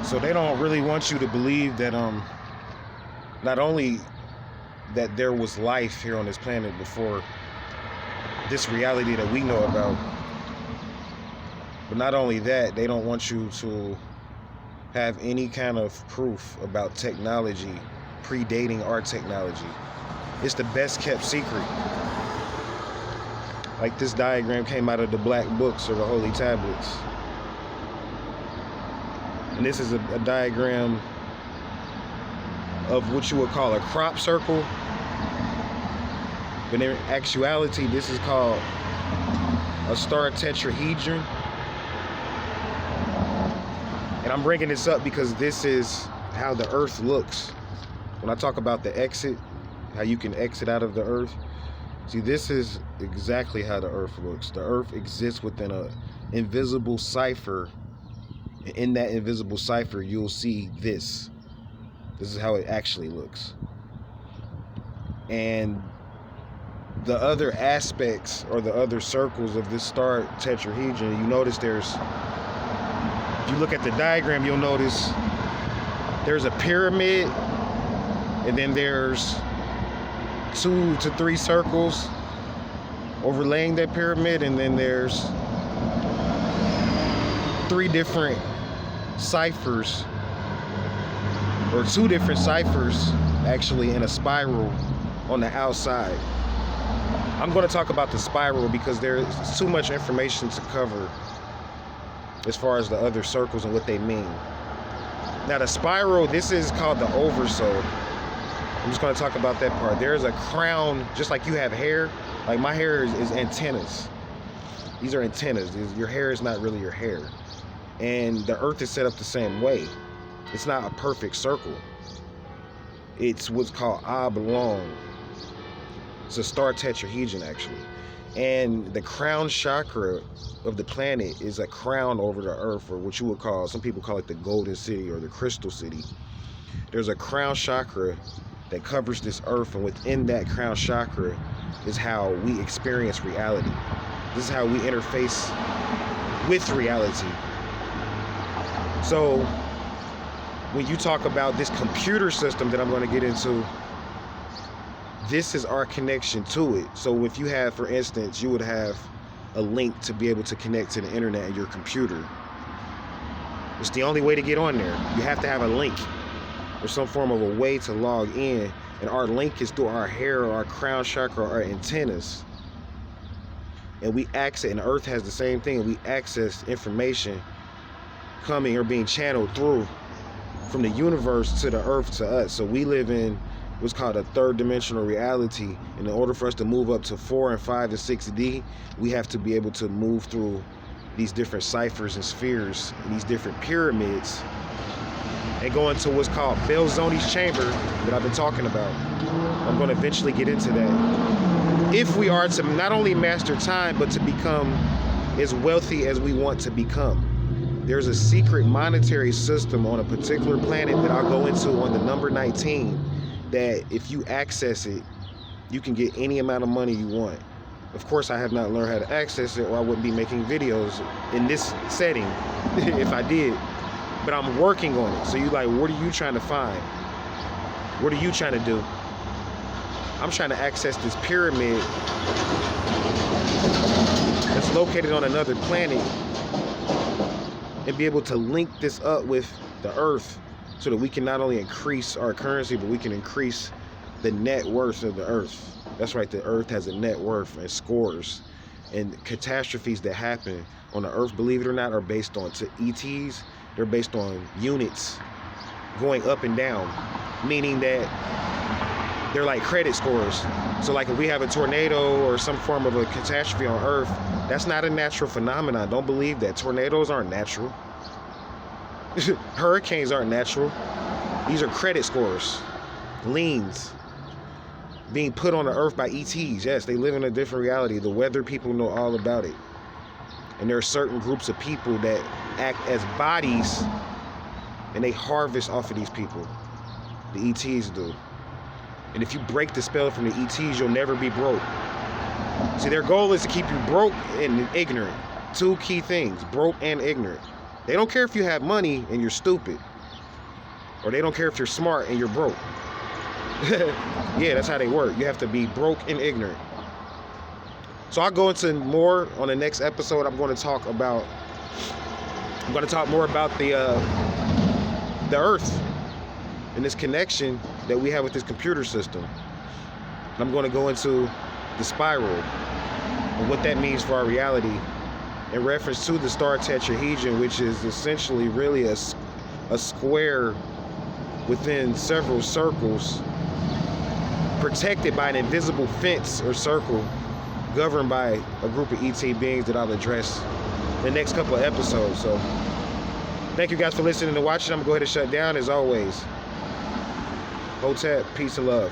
So they don't really want you to believe that not only that there was life here on this planet before this reality that we know about, but not only that, they don't want you to have any kind of proof about technology predating our technology. It's the best kept secret. Like this diagram came out of the black books or the holy tablets. And this is a diagram of what you would call a crop circle. But in actuality, this is called a star tetrahedron. And I'm bringing this up because this is how the Earth looks. When I talk about the exit, how you can exit out of the Earth. See, this is exactly how the Earth looks. The Earth exists within an invisible cipher. In that invisible cipher, you'll see this. This is how it actually looks. And the other aspects or the other circles of this star tetrahedron, you notice there's, if you look at the diagram, you'll notice there's a pyramid, and then there's 2 to 3 circles overlaying that pyramid, and then there's 3 different ciphers, or 2 different ciphers actually in a spiral on the outside. I'm going to talk about the spiral because there's too much information to cover as far as the other circles and what they mean. Now the spiral, this is called the oversoul. I'm just going to talk about that part. There's a crown, just like you have hair. Like my hair is antennas. These are antennas. Your hair is not really your hair. And the Earth is set up the same way. It's not a perfect circle. It's what's called oblong. It's a star tetrahedron, actually. And the crown chakra of the planet is a crown over the Earth, or what you would call, some people call it the golden city or the crystal city. There's a crown chakra that covers this Earth, and within that crown chakra is how we experience reality. This is how we interface with reality. So when you talk about this computer system that I'm going to get into, this is our connection to it. So if you have, for instance, you would have a link to be able to connect to the internet in your computer. It's the only way to get on there. You have to have a link or some form of a way to log in. And our link is through our hair, or our crown chakra, or our antennas. And we access, and the Earth has the same thing. We access information coming or being channeled through from the universe to the Earth to us. So we live in what's called a 3rd dimensional reality. And in order for us to move up to 4 and 5 and 6D, we have to be able to move through these different ciphers and spheres and these different pyramids and go into what's called Belzoni's chamber that I've been talking about. I'm going to eventually get into that. If we are to not only master time, but to become as wealthy as we want to become. There's a secret monetary system on a particular planet that I'll go into on the number 19, that if you access it, you can get any amount of money you want. Of course, I have not learned how to access it, or I wouldn't be making videos in this setting if I did. But I'm working on it. So you're like, what are you trying to find? What are you trying to do? I'm trying to access this pyramid that's located on another planet and be able to link this up with the Earth so that we can not only increase our currency, but we can increase the net worth of the Earth. That's right, the Earth has a net worth and scores. And catastrophes that happen on the Earth, believe it or not, are based on, to ETs, they're based on units going up and down, meaning that they're like credit scores. So like if we have a tornado or some form of a catastrophe on Earth, that's not a natural phenomenon. Don't believe that. Tornadoes aren't natural. Hurricanes aren't natural. These are credit scores, liens, being put on the Earth by ETs. Yes, they live in a different reality. The weather people know all about it. And there are certain groups of people that act as bodies, and they harvest off of these people. The ETs do. And if you break the spell from the ETs, you'll never be broke. See, their goal is to keep you broke and ignorant. 2 key things, broke and ignorant. They don't care if you have money and you're stupid. Or they don't care if you're smart and you're broke. Yeah, that's how they work. You have to be broke and ignorant. So I'll go into more on the next episode. I'm going to talk more about the Earth and this connection that we have with this computer system. And I'm going to go into the spiral and what that means for our reality in reference to the star tetrahedron, which is essentially really a square within several circles, protected by an invisible fence or circle, governed by a group of ET beings that I'll address in the next couple of episodes. So thank you guys for listening and watching. I'm gonna go ahead and shut down as always. Imhotep, peace and love.